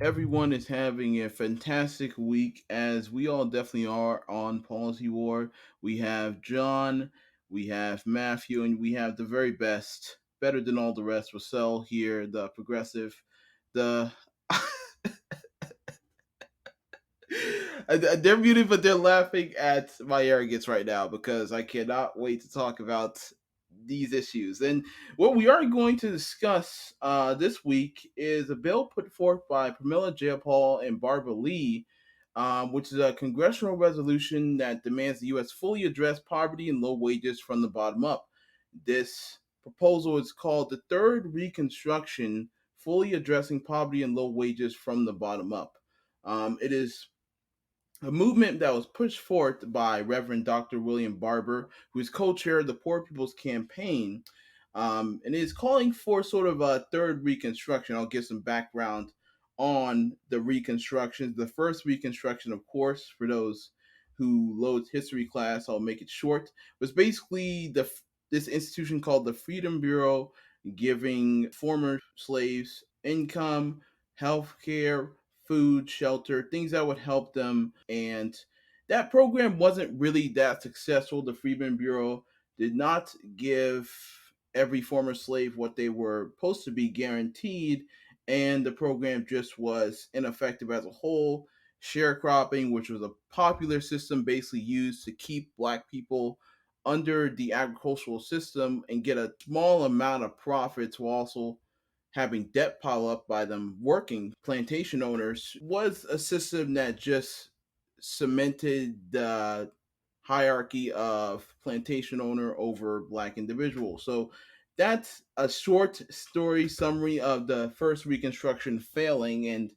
everyone is having a fantastic week, as we all definitely are on Policy War. We have John, we have Matthew, and we have the very best, better than all the rest, Russell here, the progressive, the. They're muted, but they're laughing at my arrogance right now because I cannot wait to talk about these issues. And what we are going to discuss this week is a bill put forth by Pramila Jayapal and Barber Lee, which is a congressional resolution that demands the U.S. fully address poverty and low wages from the bottom up. This proposal is called the Third Reconstruction, fully addressing poverty and low wages from the bottom up. It is a movement that was pushed forth by Reverend Dr. William Barber, who is co-chair of the Poor People's Campaign, and is calling for sort of a third Reconstruction. I'll give some background on the Reconstructions. The first Reconstruction, of course, for those who loads history class, I'll make it short, was basically this institution called the Freedom Bureau, giving former slaves income, health care, food, shelter, things that would help them. And that program wasn't really that successful. The Freedmen Bureau did not give every former slave what they were supposed to be guaranteed, and the program just was ineffective as a whole. Sharecropping, which was a popular system basically used to keep black people under the agricultural system and get a small amount of profits while also having debt pile up by them working plantation owners, was a system that just cemented the hierarchy of plantation owner over black individuals. So that's a short story summary of the first Reconstruction failing and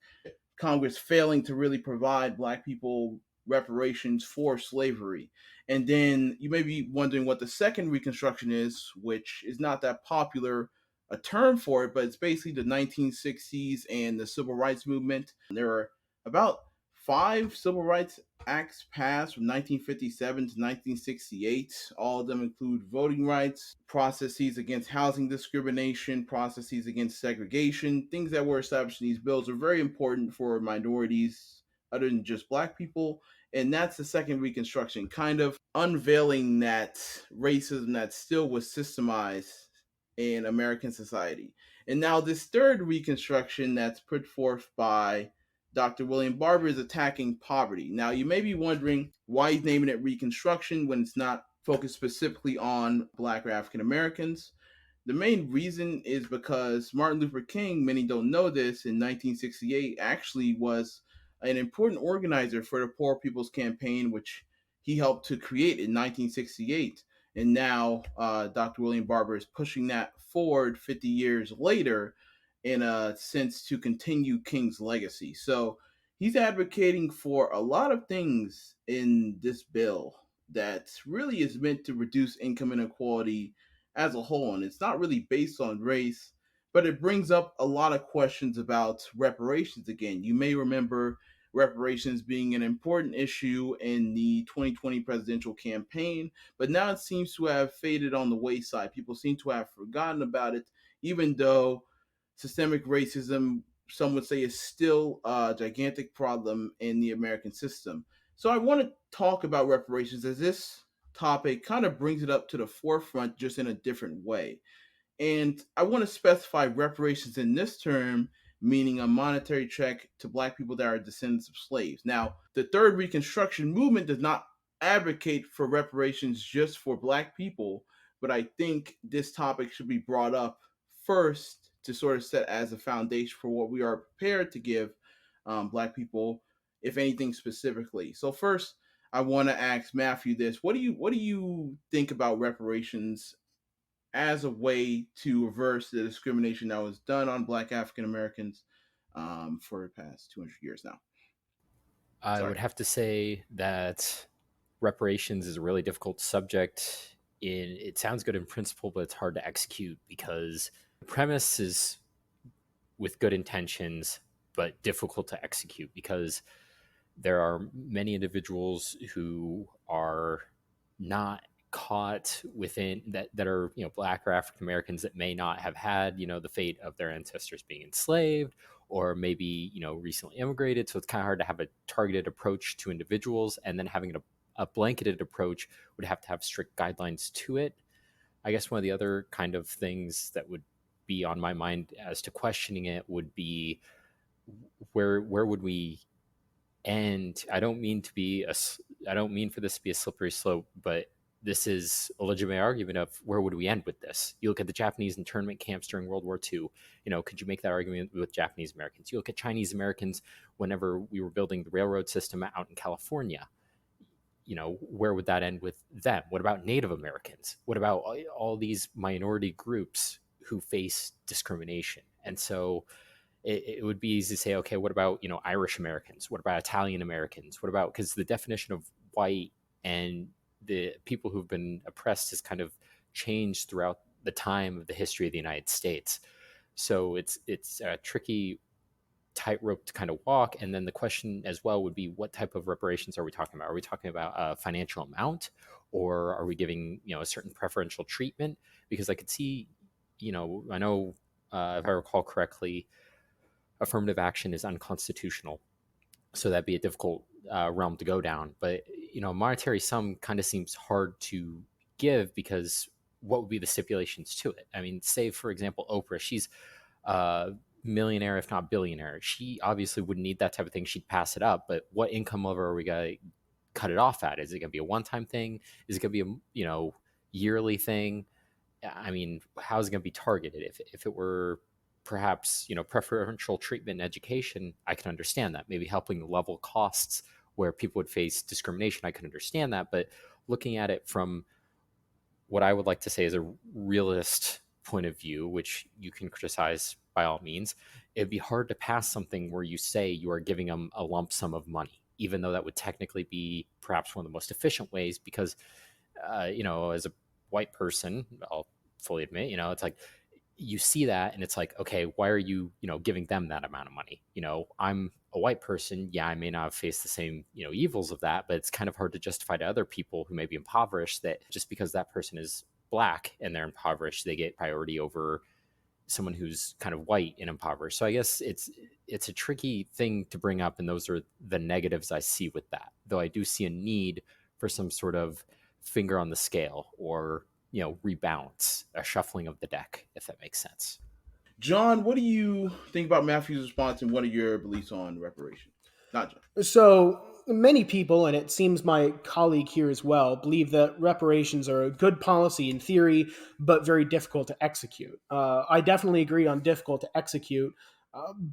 Congress failing to really provide black people reparations for slavery. And then you may be wondering what the second Reconstruction is, which is not that popular a term for it, but it's basically the 1960s and the civil rights movement. There are about five civil rights acts passed from 1957 to 1968. All of them include voting rights, processes against housing discrimination, processes against segregation. Things that were established in these bills are very important for minorities other than just black people. And that's the second Reconstruction, kind of unveiling that racism that still was systemized in American society. And now this third Reconstruction that's put forth by Dr. William Barber is attacking poverty. Now, you may be wondering why he's naming it Reconstruction when it's not focused specifically on Black or African Americans. The main reason is because Martin Luther King, many don't know this, in 1968 actually was an important organizer for the Poor People's Campaign, which he helped to create in 1968. And now Dr. William Barber is pushing that forward 50 years later in a sense to continue King's legacy. So he's advocating for a lot of things in this bill that really is meant to reduce income inequality as a whole. And it's not really based on race, but it brings up a lot of questions about reparations again. You may remember reparations being an important issue in the 2020 presidential campaign, but now it seems to have faded on the wayside. People seem to have forgotten about it, even though systemic racism, some would say, is still a gigantic problem in the American system. So I want to talk about reparations as this topic kind of brings it up to the forefront just in a different way. And I want to specify reparations in this term, meaning a monetary check to black people that are descendants of slaves. Now, the Third Reconstruction movement does not advocate for reparations just for black people, but I think this topic should be brought up first to sort of set as a foundation for what we are prepared to give black people, if anything specifically. So first, I want to ask Matthew this: What do you think about reparations as a way to reverse the discrimination that was done on Black African Americans for the past 200 years now? I Sorry. would have to say that reparations is a really difficult subject. It sounds good in principle, but it's hard to execute because the premise is with good intentions, but difficult to execute because there are many individuals who are not caught within that are black or African Americans that may not have had the fate of their ancestors being enslaved or maybe recently immigrated. So it's kind of hard to have a targeted approach to individuals, and then having a blanketed approach would have to have strict guidelines to it. I guess one of the other kind of things that would be on my mind as to questioning it would be where would we end? I don't mean for this to be a slippery slope, but this is a legitimate argument of where would we end with this. You look at the Japanese internment camps during World War II. Could you make that argument with Japanese Americans? You look at Chinese Americans whenever we were building the railroad system out in California. Where would that end with them? What about Native Americans? What about all these minority groups who face discrimination? And so it would be easy to say, okay, what about Irish Americans? What about Italian Americans? What about, because the definition of white and the people who've been oppressed has kind of changed throughout the time of the history of the United States. So it's a tricky tightrope to kind of walk. And then the question as well would be, what type of reparations are we talking about? Are we talking about a financial amount, or are we giving a certain preferential treatment? Because I could see, I know, if I recall correctly, affirmative action is unconstitutional, so that'd be a difficult realm to go down. But monetary sum kind of seems hard to give, because what would be the stipulations to it? I mean, say for example, Oprah, she's a millionaire, if not billionaire. She obviously wouldn't need that type of thing. She'd pass it up. But what income level are we going to cut it off at? Is it going to be a one-time thing? Is it going to be a yearly thing? I mean, how's it going to be targeted? If it were perhaps preferential treatment in education, I can understand that. Maybe helping level costs where people would face discrimination, I can understand that. But looking at it from what I would like to say is a realist point of view, which you can criticize by all means, it'd be hard to pass something where you say you are giving them a lump sum of money, even though that would technically be perhaps one of the most efficient ways. Because as a white person, I'll fully admit, it's like you see that and it's like, okay, why are you, giving them that amount of money? I'm a white person. Yeah, I may not have faced the same, evils of that, but it's kind of hard to justify to other people who may be impoverished that just because that person is black and they're impoverished, they get priority over someone who's kind of white and impoverished. So I guess it's a tricky thing to bring up, and those are the negatives I see with that. Though I do see a need for some sort of finger on the scale, or rebalance, a shuffling of the deck, if that makes sense. John, what do you think about Matthew's response, and what are your beliefs on reparations? Not John. So many people, and it seems my colleague here as well, believe that reparations are a good policy in theory, but very difficult to execute. I definitely agree on difficult to execute,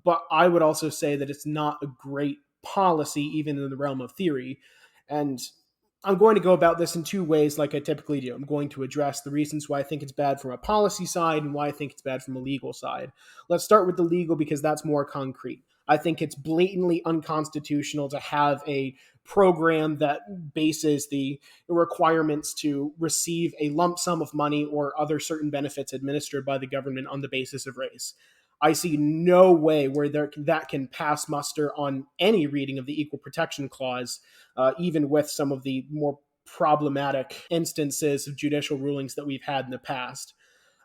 but I would also say that it's not a great policy, even in the realm of theory. And I'm going to go about this in two ways, like I typically do. I'm going to address the reasons why I think it's bad from a policy side and why I think it's bad from a legal side. Let's start with the legal, because that's more concrete. I think it's blatantly unconstitutional to have a program that bases the requirements to receive a lump sum of money or other certain benefits administered by the government on the basis of race. I see no way where that can pass muster on any reading of the Equal Protection Clause, even with some of the more problematic instances of judicial rulings that we've had in the past.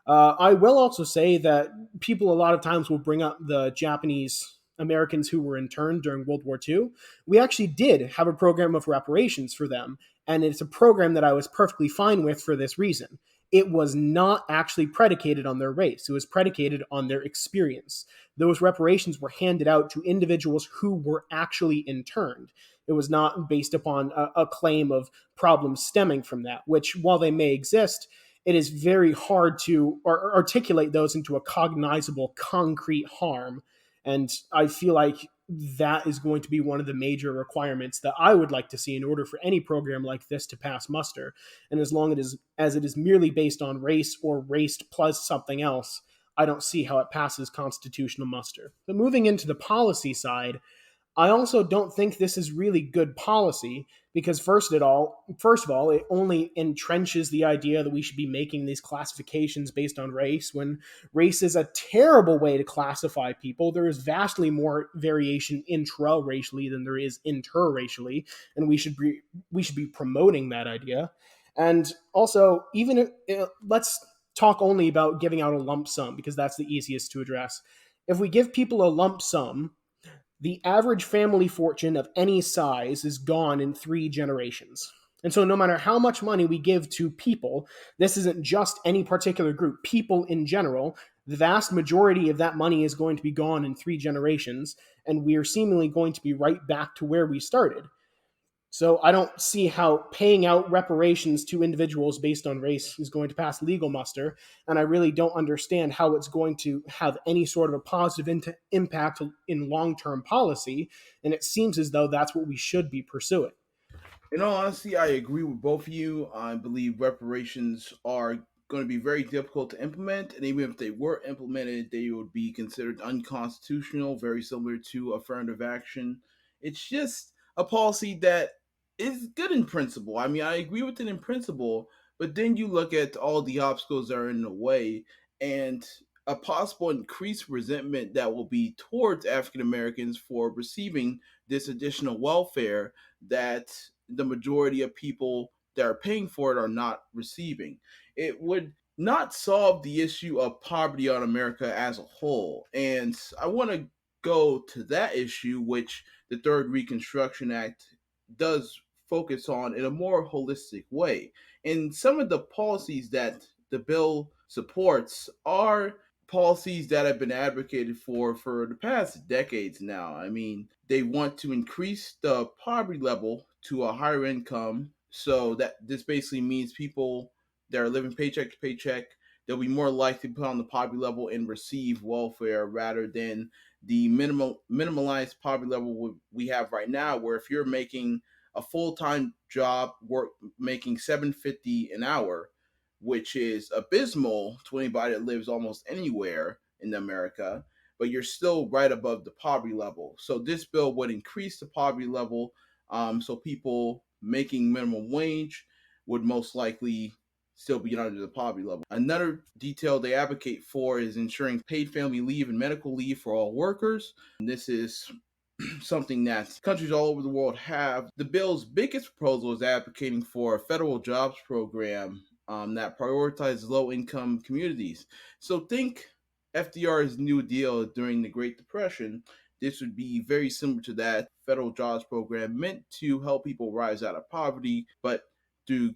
I will also say that people a lot of times will bring up the Japanese Americans who were interned during World War II. We actually did have a program of reparations for them, and it's a program that I was perfectly fine with for this reason. It was not actually predicated on their race. It was predicated on their experience. Those reparations were handed out to individuals who were actually interned. It was not based upon a claim of problems stemming from that, which, while they may exist, it is very hard to articulate those into a cognizable, concrete harm. And I feel like that is going to be one of the major requirements that I would like to see in order for any program like this to pass muster. And as long as it is merely based on race or race plus something else, I don't see how it passes constitutional muster. But moving into the policy side, I also don't think this is really good policy, because first of all, it only entrenches the idea that we should be making these classifications based on race, when race is a terrible way to classify people. There is vastly more variation intra-racially than there is inter-racially, and we should be promoting that idea. And also, even let's talk only about giving out a lump sum, because that's the easiest to address. If we give people a lump sum, the average family fortune of any size is gone in 3 generations. And so, no matter how much money we give to people, this isn't just any particular group, people in general, the vast majority of that money is going to be gone in 3 generations, and we are seemingly going to be right back to where we started. So I don't see how paying out reparations to individuals based on race is going to pass legal muster, and I really don't understand how it's going to have any sort of a positive impact in long-term policy, and it seems as though that's what we should be pursuing. In all honesty, I agree with both of you. I believe reparations are going to be very difficult to implement, and even if they were implemented, they would be considered unconstitutional, very similar to affirmative action. It's just a policy that is good in principle. I mean, I agree with it in principle, but then you look at all the obstacles that are in the way and a possible increased resentment that will be towards African Americans for receiving this additional welfare that the majority of people that are paying for it are not receiving. It would not solve the issue of poverty on America as a whole. And I want to go to that issue, which the Third Reconstruction Act does focus on in a more holistic way. And some of the policies that the bill supports are policies that have been advocated for the past decades now. I mean, they want to increase the poverty level to a higher income. So that this basically means people that are living paycheck to paycheck, they'll be more likely to put on the poverty level and receive welfare rather than the minimalized poverty level we have right now, where if you're making a full-time job work making $7.50 an hour, which is abysmal to anybody that lives almost anywhere in America, but you're still right above the poverty level. So this bill would increase the poverty level, so people making minimum wage would most likely still be under the poverty level. Another detail they advocate for is ensuring paid family leave and medical leave for all workers. And this is something that countries all over the world have. The bill's biggest proposal is advocating for a federal jobs program that prioritizes low income communities. So think FDR's New Deal during the Great Depression. This would be very similar to that federal jobs program meant to help people rise out of poverty, but through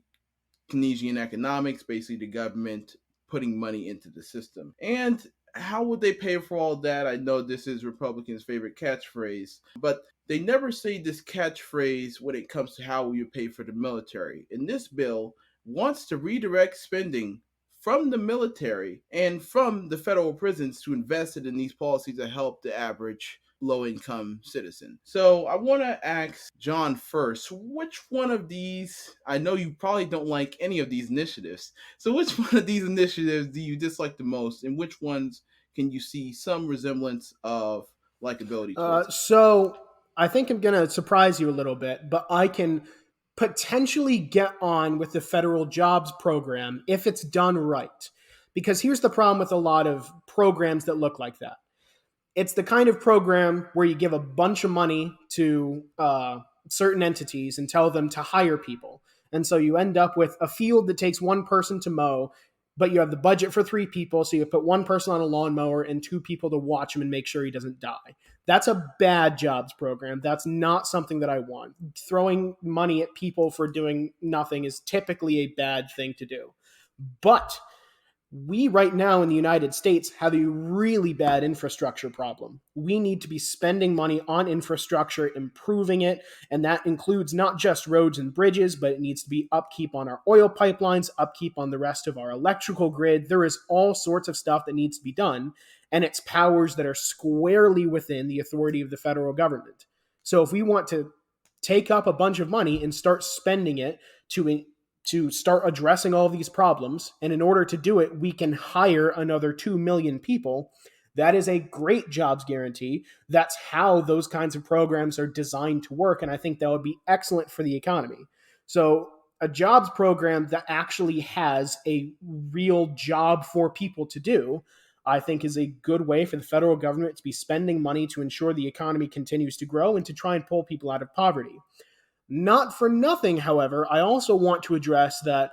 Keynesian economics, basically the government putting money into the system. And how would they pay for all that? I know this is Republicans' favorite catchphrase, but they never say this catchphrase when it comes to how we pay for the military. And this bill wants to redirect spending from the military and from the federal prisons to invest it in these policies that help the average low income citizen. So I want to ask John first, which one of these, I know you probably don't like any of these initiatives. So which one of these initiatives do you dislike the most, and which ones can you see some resemblance of likability towards? So I think I'm going to surprise you a little bit, but I can potentially get on with the federal jobs program if it's done right. Because here's the problem with a lot of programs that look like that. It's the kind of program where you give a bunch of money to certain entities and tell them to hire people. And so you end up with a field that takes one person to mow, but you have the budget for 3 people. So you put one person on a lawnmower and 2 people to watch him and make sure he doesn't die. That's a bad jobs program. That's not something that I want. Throwing money at people for doing nothing is typically a bad thing to do. But we right now in the United States have a really bad infrastructure problem. We need to be spending money on infrastructure, improving it, and that includes not just roads and bridges, but it needs to be upkeep on our oil pipelines, upkeep on the rest of our electrical grid. There is all sorts of stuff that needs to be done, and it's powers that are squarely within the authority of the federal government. So if we want to take up a bunch of money and start spending it to start addressing all of these problems. And in order to do it, we can hire another 2 million people. That is a great jobs guarantee. That's how those kinds of programs are designed to work. And I think that would be excellent for the economy. So a jobs program that actually has a real job for people to do, I think is a good way for the federal government to be spending money to ensure the economy continues to grow and to try and pull people out of poverty. Not for nothing, however, I also want to address that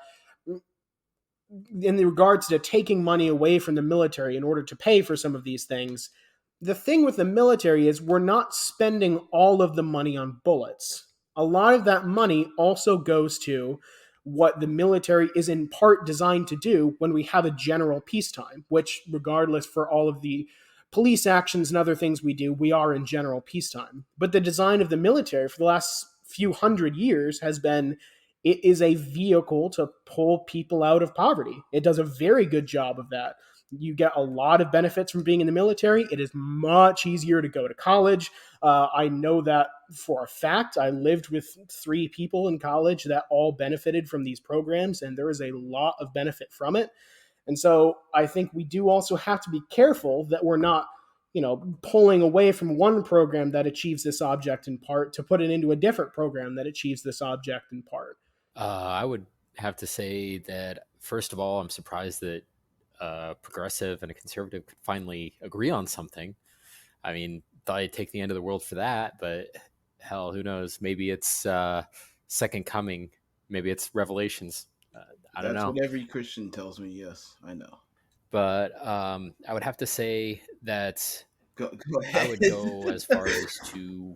in regards to taking money away from the military in order to pay for some of these things, The thing with the military is we're not spending all of the money on bullets. A lot of that money also goes to what the military is in part designed to do when we have a general peacetime, which, regardless for all of the police actions and other things we do, we are in general peacetime. But the design of the military for the last few hundred years has been it is a vehicle to pull people out of poverty. It does a very good job of that. You get a lot of benefits from being in the military. It is much easier to go to college. I know that for a fact. I lived with three people in college that all benefited from these programs, and there is a lot of benefit from it. And so I think we do also have to be careful that we're not, pulling away from one program that achieves this object in part to put it into a different program that achieves this object in part. I would have to say that, first of all, I'm surprised that a progressive and a conservative could finally agree on something. I mean, thought I'd take the end of the world for that, but hell, who knows? Maybe it's second coming. Maybe it's Revelations. I don't That's know. what every Christian tells me. Yes, I know. But I would have to say that Go I ahead. would go as far as to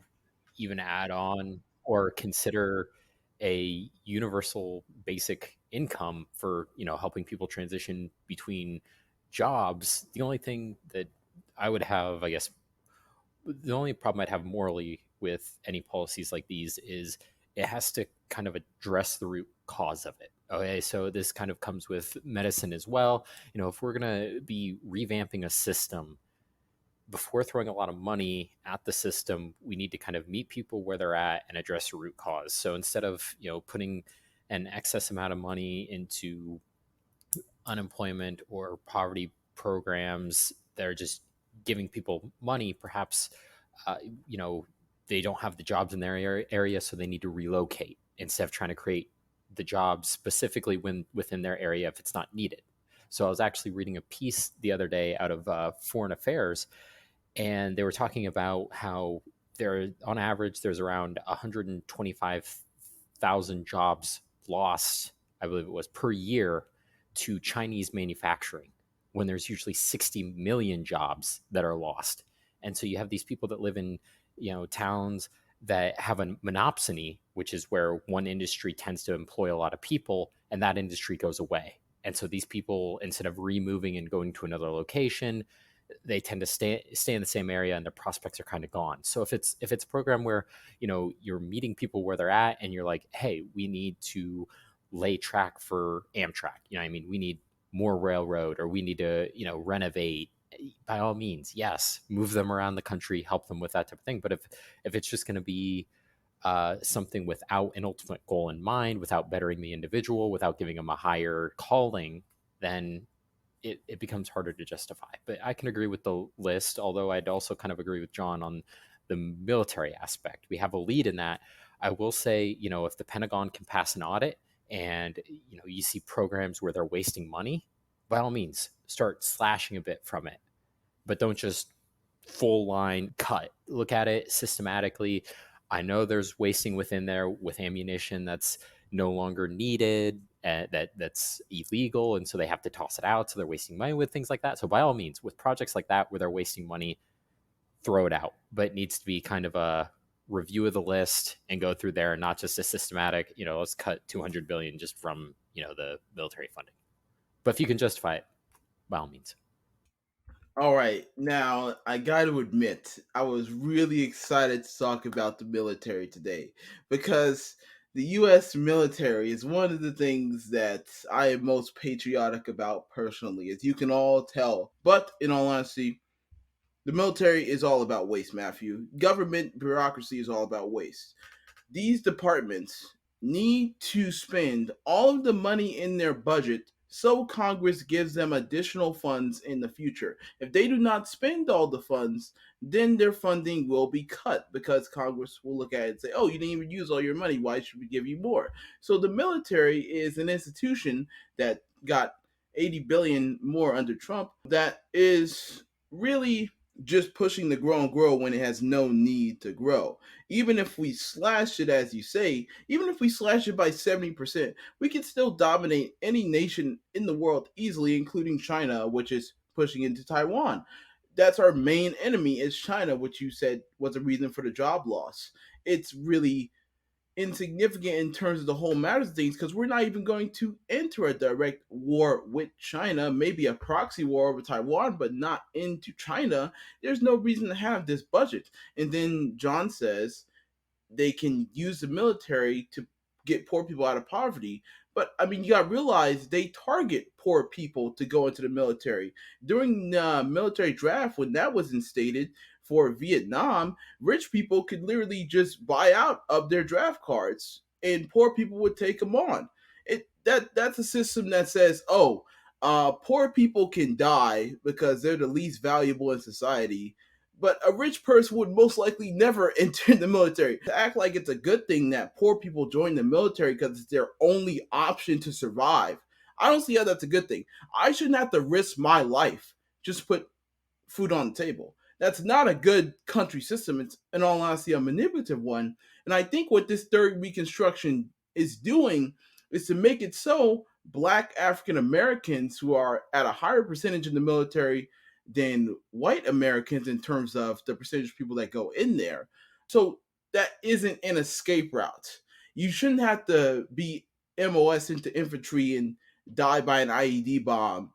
even add on or consider a universal basic income for helping people transition between jobs. The only thing that I would have, I guess, the only problem I'd have morally with any policies like these is it has to kind of address the root cause of it. Okay, so this kind of comes with medicine as well. If we're going to be revamping a system, before throwing a lot of money at the system, we need to kind of meet people where they're at and address the root cause. So instead of putting an excess amount of money into unemployment or poverty programs that are just giving people money, perhaps uh, you know they don't have the jobs in their area, so they need to relocate instead of trying to create the jobs specifically within their area if it's not needed. So I was actually reading a piece the other day out of Foreign Affairs, and they were talking about how there, on average, there's around 125,000 jobs lost, I believe it was, per year to Chinese manufacturing, when there's usually 60 million jobs that are lost. And so you have these people that live in towns that have a monopsony, which is where one industry tends to employ a lot of people, and that industry goes away. And so these people, instead of removing and going to another location, they tend to stay in the same area, and their prospects are kind of gone. So if it's a program where you're meeting people where they're at, and you're like, hey, we need to lay track for Amtrak, I mean, we need more railroad, or we need to renovate, by all means, yes, move them around the country, help them with that type of thing. But if it's just going to be something without an ultimate goal in mind, without bettering the individual, without giving them a higher calling, then it becomes harder to justify. But I can agree with the list, although I'd also kind of agree with John on the military aspect. We have a lead in that. I will say, if the Pentagon can pass an audit, and you see programs where they're wasting money, by all means, start slashing a bit from it, but don't just full line cut. Look at it systematically. I know there's wasting within there with ammunition that's no longer needed, that's illegal, and so they have to toss it out. So they're wasting money with things like that. So by all means, with projects like that where they're wasting money, throw it out. But it needs to be kind of a review of the list and go through there, and not just a systematic, let's cut 200 billion just from the military funding. But if you can justify it, by all means. All right, now I got to admit, I was really excited to talk about the military today because the U.S. military is one of the things that I am most patriotic about personally, as you can all tell. But in all honesty, the military is all about waste, Matthew. Government bureaucracy is all about waste. These departments need to spend all of the money in their budget so Congress gives them additional funds in the future. If they do not spend all the funds, then their funding will be cut because Congress will look at it and say, oh, you didn't even use all your money. Why should we give you more? So the military is an institution that got 80 billion more under Trump that is really just pushing the grow and grow when it has no need to grow. Even if we slash it, as you say, even if we slash it by 70%, we can still dominate any nation in the world easily, including China, which is pushing into Taiwan. that's our main enemy is China, which you said was a reason for the job loss. It's really insignificant in terms of the whole matters of things because we're not even going to enter a direct war with China, maybe a proxy war over Taiwan, but not into China. There's no reason to have this budget. And then John says they can use the military to get poor people out of poverty. But I mean, you got to realize they target poor people to go into the military. During the military draft, when that was instated for Vietnam, rich people could literally just buy out of their draft cards, and poor people would take them on. That's a system that says, oh, poor people can die because they're the least valuable in society, but a rich person would most likely never enter the military. To act like it's a good thing that poor people join the military because it's their only option to survive, I don't see how that's a good thing. I shouldn't have to risk my life just to put food on the table. That's not a good country system. It's, in all honesty, a manipulative one. And I think what this third reconstruction is doing is to make it so black African Americans, who are at a higher percentage in the military than white Americans in terms of the percentage of people that go in there. So that isn't an escape route. You shouldn't have to be MOS into infantry and die by an IED bomb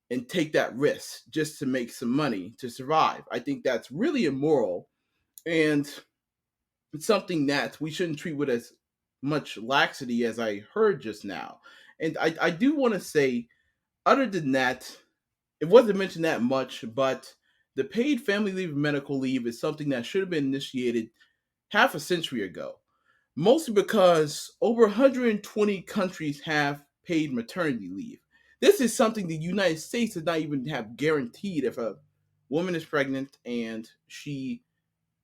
and take that risk just to make some money to survive. I think that's really immoral, and it's something that we shouldn't treat with as much laxity as I heard just now. And I do want to say, other than that, it wasn't mentioned that much, but the paid family leave and medical leave is something that should have been initiated half a century ago, mostly because over 120 countries have paid maternity leave. This is something the United States does not even have guaranteed. If a woman is pregnant and she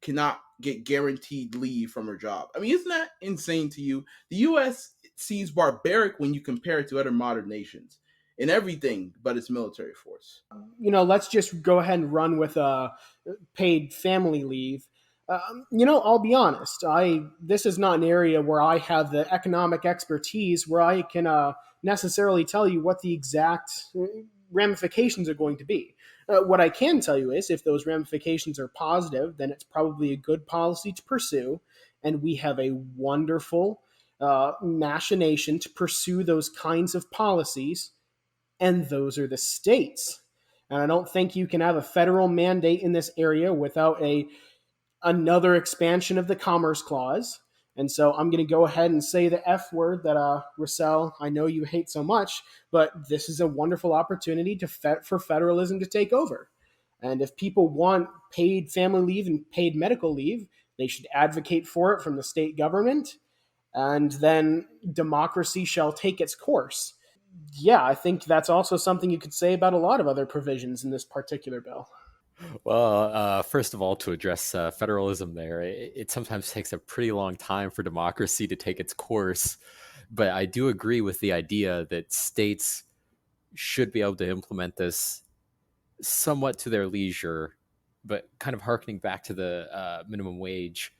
cannot get guaranteed leave from her job. I mean, isn't that insane to you? The US seems barbaric when you compare it to other modern nations in everything but its military force. Let's just go ahead and run with paid family leave. I'll be honest. I This is not an area where I have the economic expertise where I can necessarily tell you what the exact ramifications are going to be. What I can tell you is if those ramifications are positive, then it's probably a good policy to pursue, and we have a wonderful machination to pursue those kinds of policies, and those are the states. And I don't think you can have a federal mandate in this area without another expansion of the Commerce Clause. And so I'm going to go ahead and say the F word that, Russell, I know you hate so much, but this is a wonderful opportunity for federalism to take over. And if people want paid family leave and paid medical leave, they should advocate for it from the state government, and then democracy shall take its course. Yeah, I think that's also something you could say about a lot of other provisions in this particular bill. Well, first of all, to address federalism there, it sometimes takes a pretty long time for democracy to take its course. But I do agree with the idea that states should be able to implement this somewhat to their leisure, but kind of harkening back to the minimum wage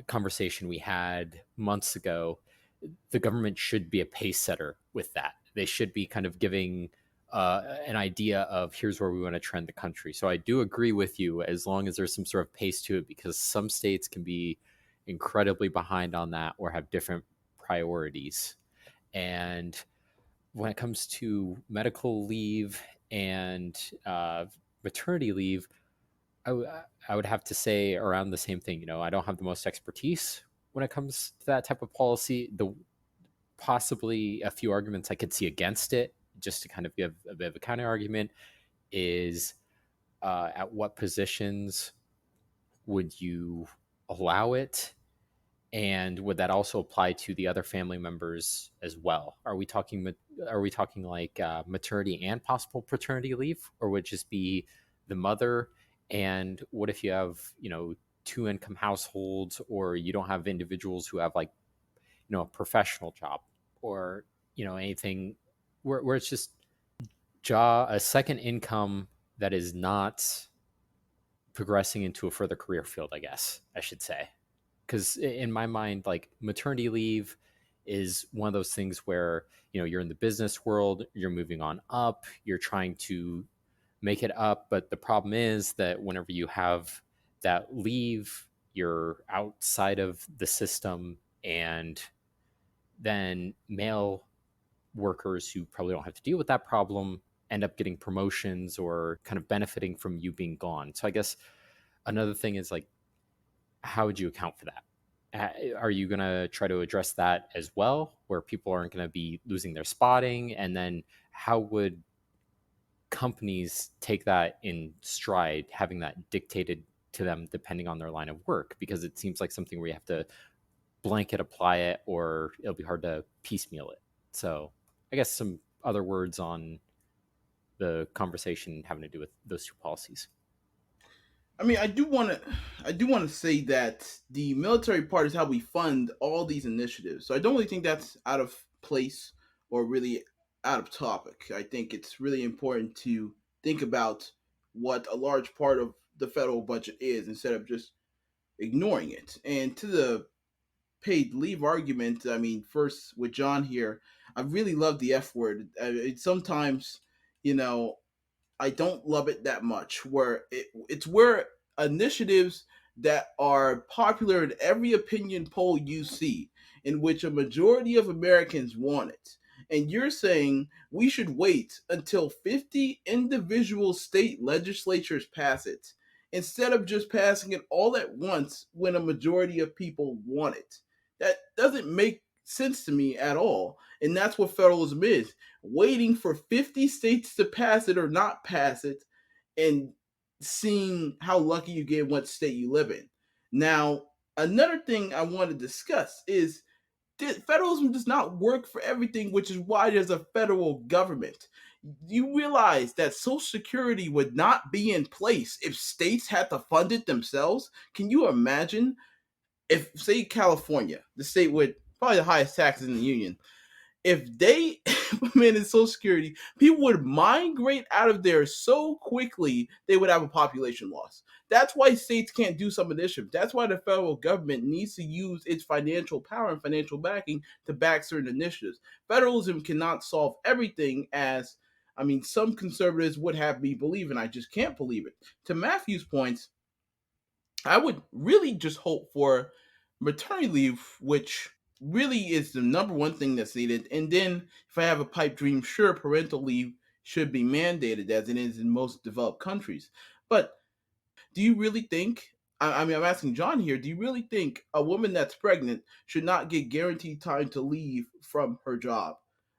conversation we had months ago, the government should be a pace setter with that. They should be kind of giving an idea of here's where we want to trend the country. So I do agree with you as long as there's some sort of pace to it, because some states can be incredibly behind on that or have different priorities. And when it comes to medical leave and maternity leave, I would have to say around the same thing. I don't have the most expertise when it comes to that type of policy. The possibly a few arguments I could see against it, just to kind of give a bit of a counter argument, is at what positions would you allow it? And would that also apply to the other family members as well? Are we talking like maternity and possible paternity leave, or would it just be the mother? And what if you have two income households, or you don't have individuals who have like a professional job, or anything where it's just a second income that is not progressing into a further career field, I guess I should say. Because in my mind, like, maternity leave is one of those things where you're in the business world, you're moving on up, you're trying to make it up. But the problem is that whenever you have that leave, you're outside of the system, and then male workers who probably don't have to deal with that problem end up getting promotions or kind of benefiting from you being gone. So I guess another thing is like, how would you account for that? Are you going to try to address that as well, where people aren't going to be losing their spotting? And then how would companies take that in stride, having that dictated to them depending on their line of work? Because it seems like something where you have to blanket apply it, or it'll be hard to piecemeal it. So I guess some other words on the conversation having to do with those two policies. I mean, I do want to say that the military part is how we fund all these initiatives. So I don't really think that's out of place or really out of topic. I think it's really important to think about what a large part of the federal budget is instead of just ignoring it. And to the paid leave argument, I mean, first with John here, I really love the F word. Sometimes, you know, I don't love it that much. It's where initiatives that are popular in every opinion poll you see, in which a majority of Americans want it. And you're saying we should wait until 50 individual state legislatures pass it instead of just passing it all at once when a majority of people want it. That doesn't make sense to me at all. And that's what federalism is, waiting for 50 states to pass it or not pass it and seeing how lucky you get in what state you live in. Now, another thing I want to discuss is federalism does not work for everything, which is why there's a federal government. You realize that Social Security would not be in place if states had to fund it themselves? Can you imagine if, say, California, the state with probably the highest taxes in the union, if they implemented Social Security, people would migrate out of there so quickly they would have a population loss. That's why states can't do some initiatives. That's why the federal government needs to use its financial power and financial backing to back certain initiatives. Federalism cannot solve everything, as I mean, some conservatives would have me believe, and I just can't believe it. To Matthew's points, I would really just hope for maternity leave, which really is the number one thing that's needed. And then, if I have a pipe dream, sure, parental leave should be mandated as it is in most developed countries. But do you really think? I mean, I'm asking John here. Do you really think a woman that's pregnant should not get guaranteed time to leave from her job?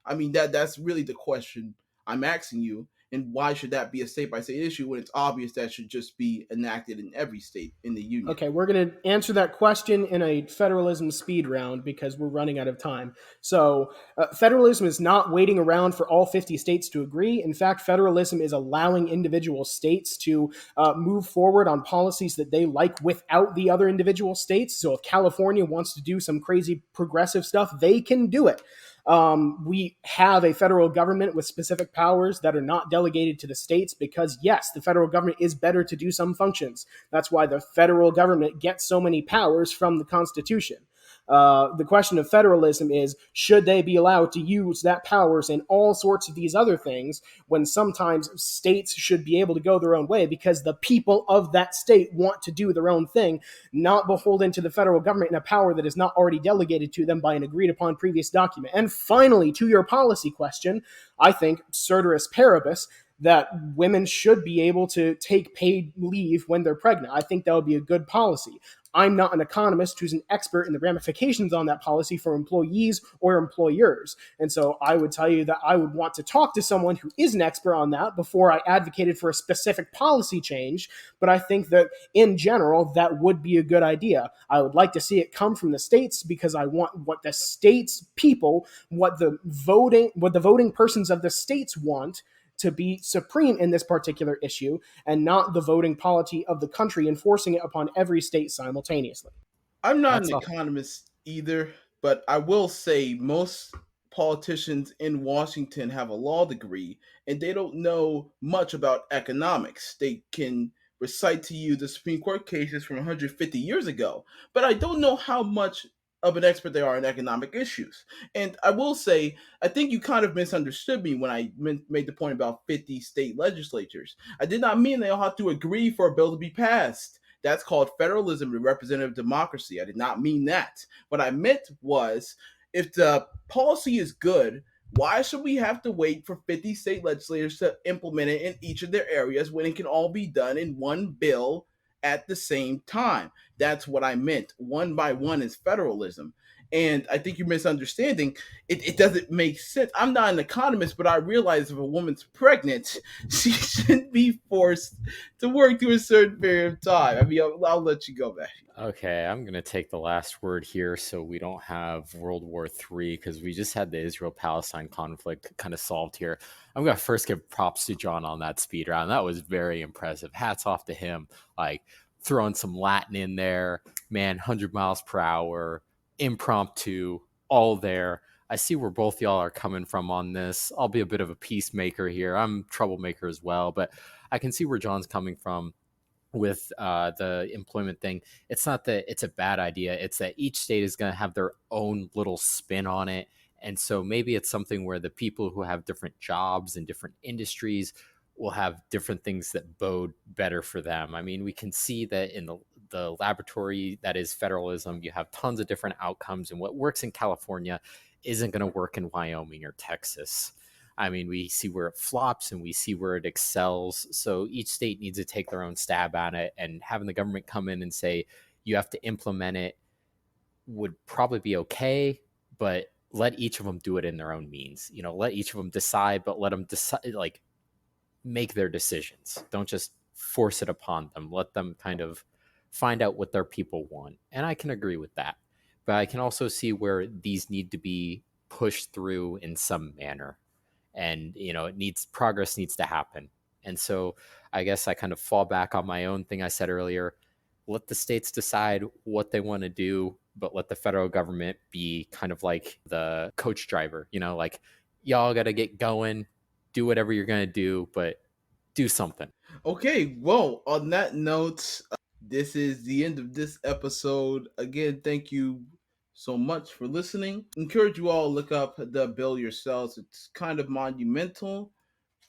I mean, that's really the question I'm asking you. And why should that be a state by state issue when it's obvious that should just be enacted in every state in the union? Okay, we're going to answer that question in a federalism speed round because we're running out of time. So, federalism is not waiting around for all 50 states to agree. In fact, federalism is allowing individual states to move forward on policies that they like without the other individual states. So, if California wants to do some crazy progressive stuff, they can do it. We have a federal government with specific powers that are not delegated to the states because, yes, the federal government is better to do some functions. That's why the federal government gets so many powers from the Constitution. The question of federalism is, should they be allowed to use that powers in all sorts of these other things when sometimes states should be able to go their own way because the people of that state want to do their own thing, not beholden to the federal government in a power that is not already delegated to them by an agreed upon previous document. And finally, to your policy question, I think, ceteris paribus, that women should be able to take paid leave when they're pregnant. I think that would be a good policy. I'm not an economist who's an expert in the ramifications on that policy for employees or employers. And so I would tell you that I would want to talk to someone who is an expert on that before I advocated for a specific policy change. But I think that in general, that would be a good idea. I would like to see it come from the states because I want what the states people, what the voting persons of the states want to be supreme in this particular issue and not the voting polity of the country enforcing it upon every state simultaneously. I'm not That's an all. economist either, but I will say most politicians in Washington have a law degree and they don't know much about economics. They can recite to you the Supreme Court cases from 150 years ago, but I don't know how much of an expert they are in economic issues. And I will say, I think you kind of misunderstood me when I made the point about 50 state legislatures. I did not mean they all have to agree for a bill to be passed. That's called federalism and representative democracy. I did not mean that. What I meant was, if the policy is good, why should we have to wait for 50 state legislators to implement it in each of their areas when it can all be done in one bill at the same time? That's what I meant. One by one is federalism. And I think you're misunderstanding. It doesn't make sense. I'm not an economist, but I realize if a woman's pregnant, she shouldn't be forced to work through a certain period of time. I mean, I'll let you go back. Okay, I'm going to take the last word here so we don't have World War III because we just had the Israel-Palestine conflict kind of solved here. I'm going to first give props to John on that speed round. That was very impressive. Hats off to him. Like throwing some Latin in there, man, 100 miles per hour, impromptu, all there. I see where both y'all are coming from on this. I'll be a bit of a peacemaker here. I'm a troublemaker as well, but I can see where John's coming from with the employment thing. It's not that it's a bad idea. It's that each state is going to have their own little spin on it. And so maybe it's something where the people who have different jobs and different industries will have different things that bode better for them. I mean, we can see that in the laboratory that is federalism, you have tons of different outcomes, and what works in California isn't going to work in Wyoming or Texas. I mean, we see where it flops and we see where it excels. So each state needs to take their own stab at it, and having the government come in and say you have to implement it would probably be okay, but let each of them do it in their own means. You know, let each of them decide, but let them decide, like make their decisions. Don't just force it upon them. Let them kind of find out what their people want. And I can agree with that. But I can also see where these need to be pushed through in some manner. And, you know, progress needs to happen. And so I guess I kind of fall back on my own thing I said earlier. Let the states decide what they want to do, but let the federal government be kind of like the coach driver, you know, like y'all got to get going, do whatever you're going to do, but do something. Okay, well, on that note, this is the end of this episode. Again, thank you so much for listening. Encourage you all to look up the bill yourselves. It's kind of monumental,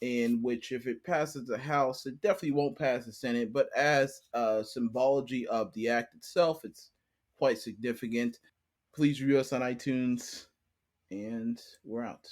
in which if it passes the House, it definitely won't pass the Senate, but as a symbology of the act itself, it's quite significant. Please review us on iTunes, and we're out.